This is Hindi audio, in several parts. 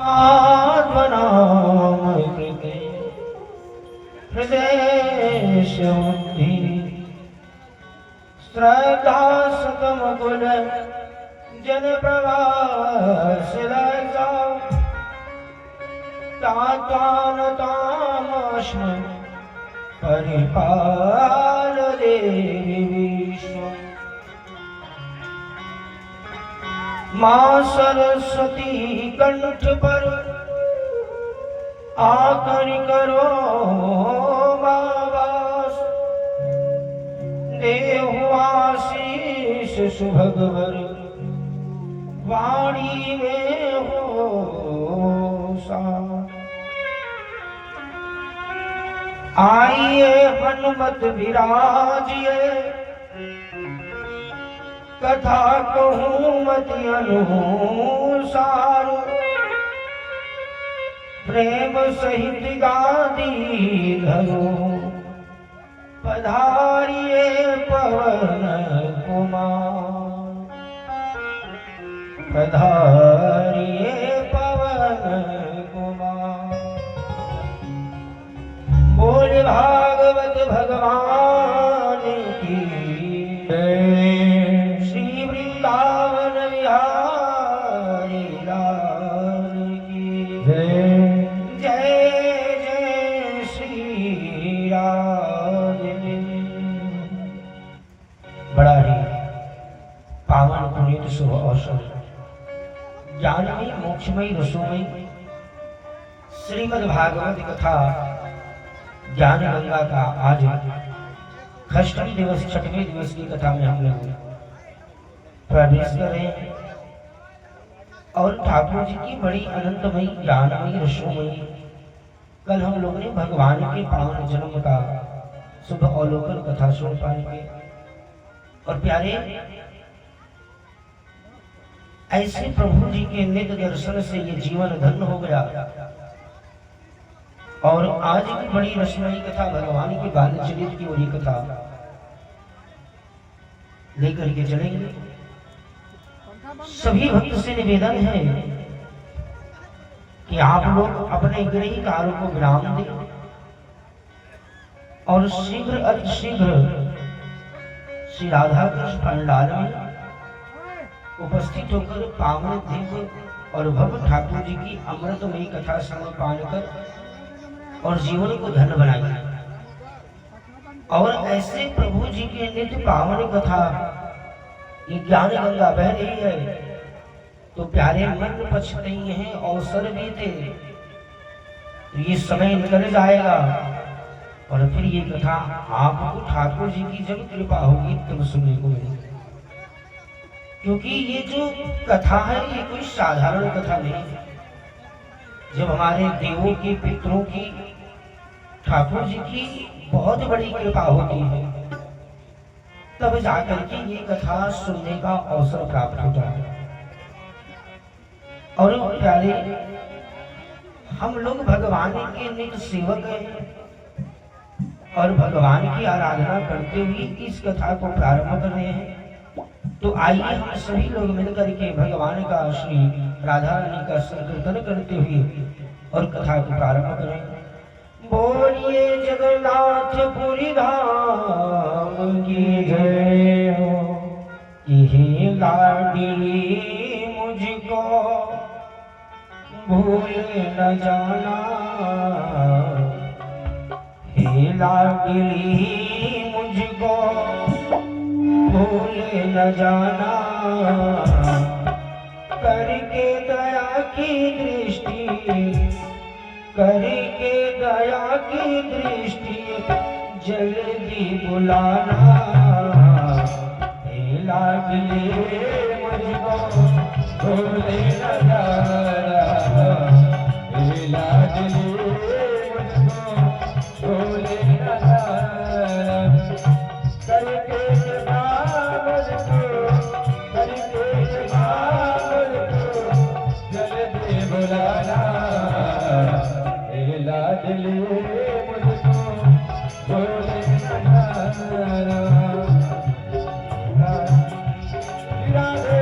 आत्मनामकृते हृदयेशुद्धि श्रद्धा सकमकुल जनप्रवासिलसा तात्वानतामश्म परिपाल देवी विश्व माँ सरस्वती कंठ पर आकर करो वास देहु आशीष सुभगवर वाणी में हो सा आइए हनुमत विराजिए कथा कहूँ मति अनुसार प्रेम सहित गादी धरो पधारिए पवन कुमार पधारिए पवन कुमार बोल भागवत भगवान की वृंदावन विहारी लाल की जय जय श्री राम। बड़ा ही पावन पुनीत शुभ अवसर ज्ञानमयी मोक्षमयी रसोमयी श्रीमद् भागवत कथा ज्ञान गंगा का आज षष्ठी दिवस छठवें दिवस की कथा में हम लोग प्रवेश करें और ठाकुर जी की बड़ी अनंतमयी ज्ञानमयी रसोमयी कल हम लोग ने भगवान के पावन जन्म का शुभ अवलोकन कथा सुन पाएंगे। और प्यारे ऐसे प्रभु जी के नित्य दर्शन से ये जीवन धन्य हो गया। और आज की बड़ी रसमयी कथा भगवान की बाल चरित की वही कथा लेकर के चलेंगे। सभी भक्त से निवेदन है कि आप लोग अपने गृह कार्य को विराम दें और शीघ्र अति शीघ्र श्री राधा कृष्ण पंडाल में उपस्थित होकर पावन दिव्य और भव्य ठाकुर जी की अमृतमयी कथा समय पान कर और जीवन को धन्य बनाइए। और ऐसे प्रभु जी के नित्य पावन कथा ये ज्ञान गंगा बह रही है तो प्यारे मन पक्ष नहीं है, अवसर भी थे तो ये समय निकल जाएगा और फिर ये कथा आपको ठाकुर जी की जब कृपा होगी तब सुनने को मिलेगी। क्योंकि ये जो कथा है ये कोई साधारण कथा नहीं है। जब हमारे देवों की पितरों की ठाकुर जी की बहुत बड़ी कृपा होती है तब जाकर के ये कथा सुनने का अवसर प्राप्त होता है। और प्यारे हम लोग भगवान के नित्य सेवक हैं और भगवान की आराधना करते हुए इस कथा को प्रारंभ कर रहे हैं। तो आइए हम सभी लोग मिलकर के भगवान का श्री राधा रानी का संकीर्तन करते हुए और कथा को प्रारंभ करें। बोलिए जगन्नाथपुरी धाम की जय हो। यही लाडली मुझको भूल न जाना, हे लाडली मुझको भूल न जाना, करके दया की दृष्टि करके दया की दृष्टि जल्दी बुलाना, हे लाडली मुझको भूले न जाना, हे लाडली मुझको भूले न जाना, करके जल्दी बुलाना, लाडली मुझको भूले न जाना। राधे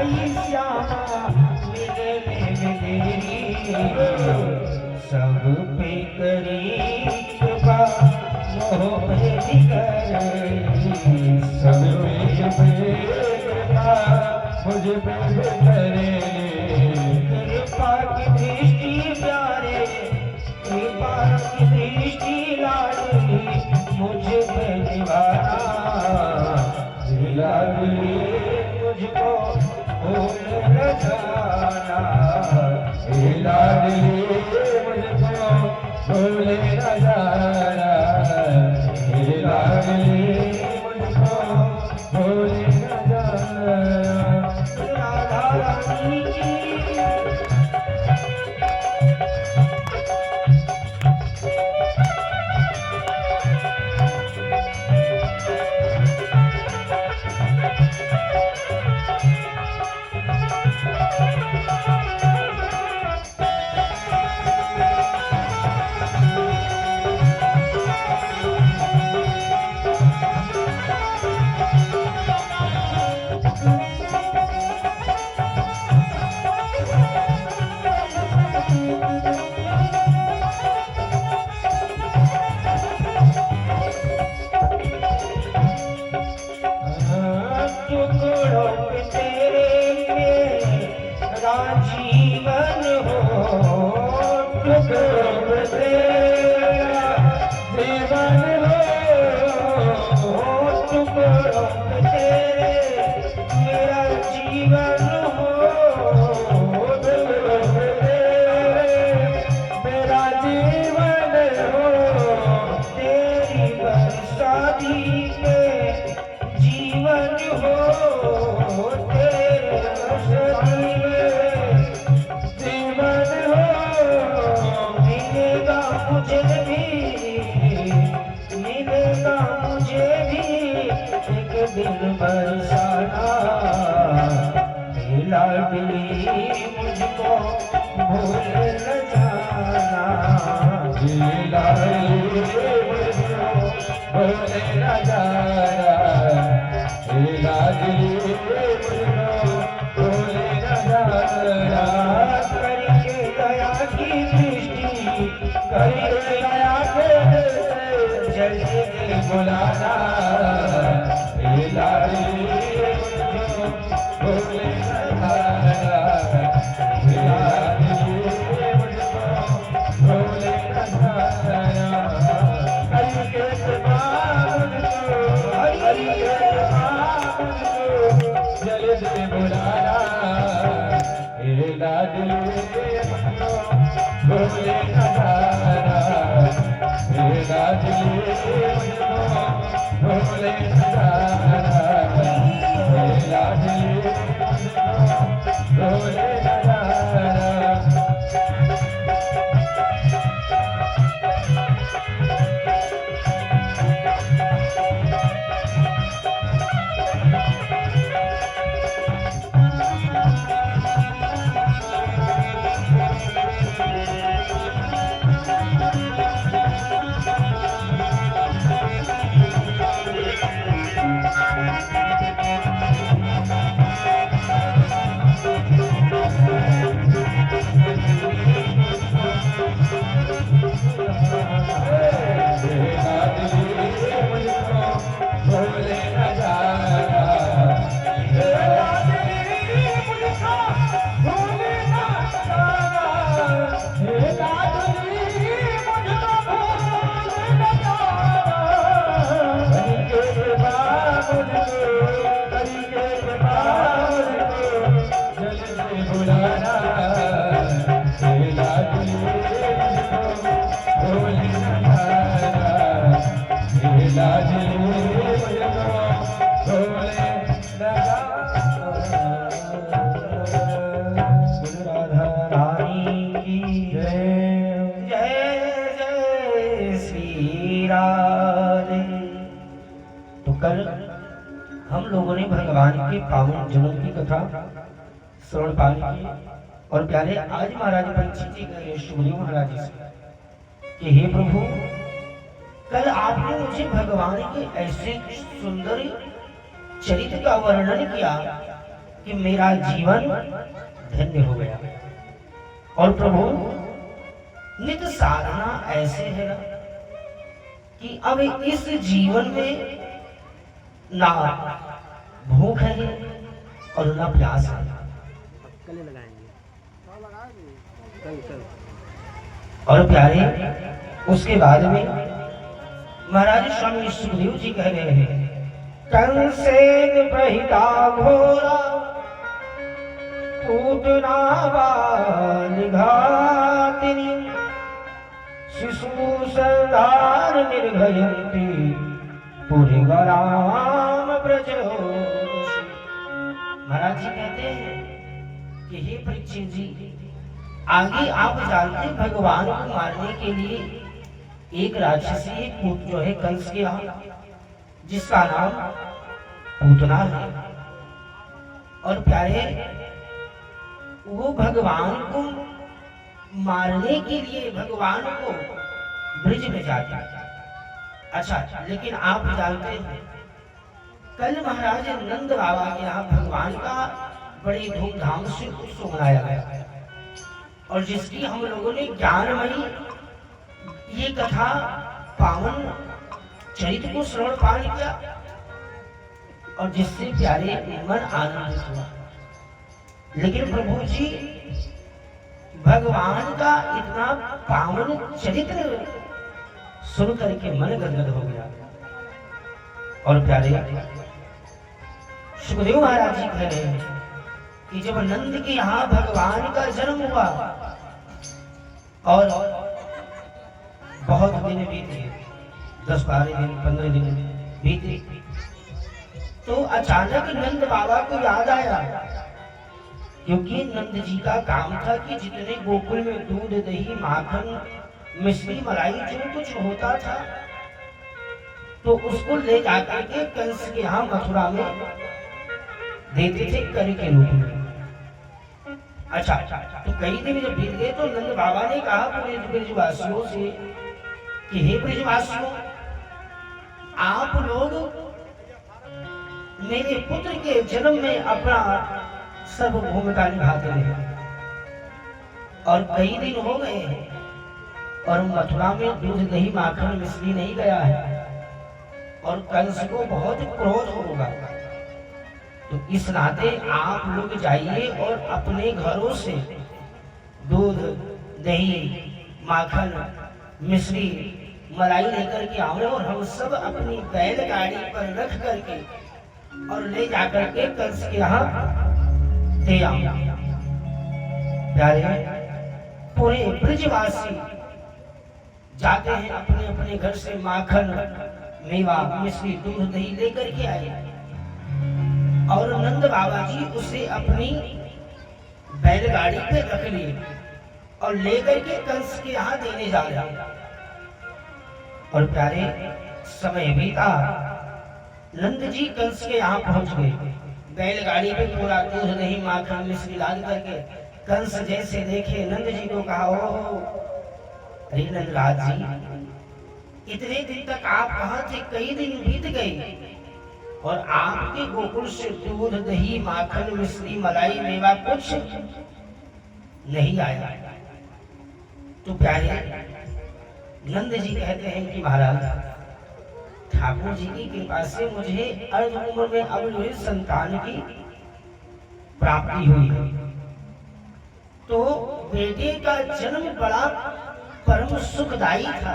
आई श्यामा मिले देरी सब पे करी कृपा मोह पे करी सब पे कृपा मुझ पे करे कृपा की दृष्टि प्यारे कृपा की दृष्टि लाडली मुझ पे दीवाना लाडली मुझको भूल न जाना लाडली मुझको भूल न जाना लाडली मुझको भूल न जाना राधा रानी की टुकड़ों पे तेरे राजीवन हो टुकड़ों पे तेरा जीवन हो टुकड़ों पे तेरे मेरा जीवन हो टुकड़ों पे तेरे मेरा जीवन हो तेरी बरसाती पे जीवन हो तेरे बरसाती में जीवन हो मिलेगा मुझे भी एक दिन बरसाना लाडली मुझको भूल न जाना लाडली मुझको भूल न जाना लाडली मुझको भूल न जाना करके दया की दृष्टि करके दया के जल्दी बुलाना लाडली मुझको भूल न जाना लाडली मुझको भूल न जाना करके कृपा मुझको करके कृपा मुझको जल्दी बुलाना लाडली मुझको भूल न जाना लाडली मुझको भूल न जाना लाडली मुझको भूल न जाना हम लोगों ने भगवान के पावन जनों की कथा श्रवण पान की और प्यारे आज महाराज परीक्षित जी गए सुग्रीव महाराज जी से कि हे प्रभु, कल आपने मुझे भगवान के ऐसे सुंदर चरित्र का वर्णन किया कि मेरा जीवन धन्य हो गया। और प्रभु नित साधना ऐसे है ना कि अब इस जीवन में ना भूख है और ना प्यास है। कल लगाएंगे कल और प्यारे उसके बाद में महाराज स्वामी सुखदेव जी कह रहे हैं, कंसेन प्रहिता घोरा पूतना बाल घातिनी शिशु संधार निर्भयंती पुरी राम ब्रज। महाराज जी कहते हैं कि हे परीक्षित जी, आगे आप जानते भगवान को मारने के लिए एक राक्षसी पूत जो है कंस के यहाँ, जिसका नाम पूतना है। और प्यारे वो भगवान को मारने के लिए भगवान को ब्रिज में जाता है। अच्छा, लेकिन आप जानते हैं कल महाराज नंद बाबा के यहाँ भगवान का बड़ी धूमधाम से उत्सव मनाया गया, और जिसकी हम लोगों ने ज्ञानमयी ये कथा पावन चरित्र को श्रवण पान किया, और जिससे प्यारे मन आनंदित हुआ। लेकिन प्रभु जी भगवान का इतना पावन चरित्र सुन करके मन गदगद हो गया। और प्यारे सुखदेव महाराज जी कह रहे हैं कि जब नंद के यहाँ भगवान का जन्म हुआ और बहुत दिन बीते, 10-12 दिन 15 दिन बीते, तो अचानक नंद बाबा को याद आया, क्योंकि नंद जी का काम था कि जितने गोकुल में दूध दही माखन मिश्री मलाई जो कुछ होता था तो उसको ले जाकर के कंस के यहाँ मथुरा में देते थे कर के रूप में। अच्छा, तो कई दिन जब बीत गए तो नंद बाबा ने कहा पूरे ब्रजवासियों से कि हे ब्रजवासियों, आप लोग मेरे पुत्र के जन्म में अपना सर्व भूमिका निभाते रहे, और कई दिन हो गए और मथुरा में दूध दही माखन मिश्री नहीं गया है, और कंस को बहुत क्रोध होगा। तो इस नाते आप लोग जाइए और अपने घरों से दूध दही माखन मिश्री मलाई लेकर के आओ, और हम सब अपनी बैलगाड़ी पर रख करके और ले जाकर के कंस के यहाँ दे आओ। प्यारे पूरे ब्रजवासी जाते हैं अपने अपने घर से माखन मेवा मिश्री दूध दही लेकर के आए, और नंद बाबा जी उसे अपनी बैलगाड़ी पे रख लिए और लेकर के कंस के यहाँ देने जा रहे हैं। और प्यारे समय बीता, नंद जी कंस के यहाँ पहुंच गए, बैलगाड़ी पे पूरा दूध दही माखन मिश्री लाद करके कंस जैसे देखे नंद जी को कहा, ओ अरे नंदराज जी, इतने दिन तक आप कहाँ थे? कई दिन बीत गए और आपके गोकुल से दूध दही माखन मिश्री मलाई मेवा कुछ नहीं आया। तो प्यारे नंद जी कहते हैं कि महाराज, ठाकुर जी की कृपा से मुझे अर्ध उम्र में अब जो संतान की प्राप्ति हुई है, तो बेटे का जन्म बड़ा परम सुखदायी था,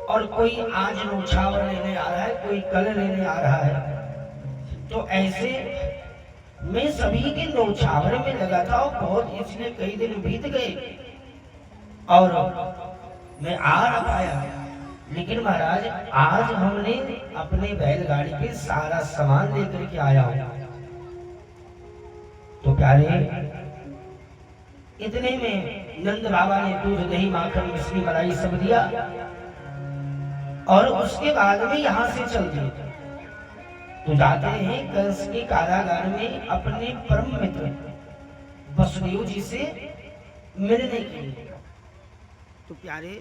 और कोई आज नौछावर लेने आ रहा है, कोई कल लेने आ रहा है। तो ऐसे मैं सभी के नौछावर में लगा था और बहुत, इसलिए कई दिन बीत गए और मैं आ ना पाया। लेकिन महाराज आज हमने अपने बैलगाड़ी पे सारा सामान लेकर के आया हूं। तो प्यारे इतने में नंद बाबा ने दूध दही माखन मिश्री मलाई सब दिया, और उसके बाद में यहाँ से चल दिए। तो जाते हैं कंस के कारागार में अपने परम मित्र वसुदेव जी से मिलने के लिए। तो प्यारे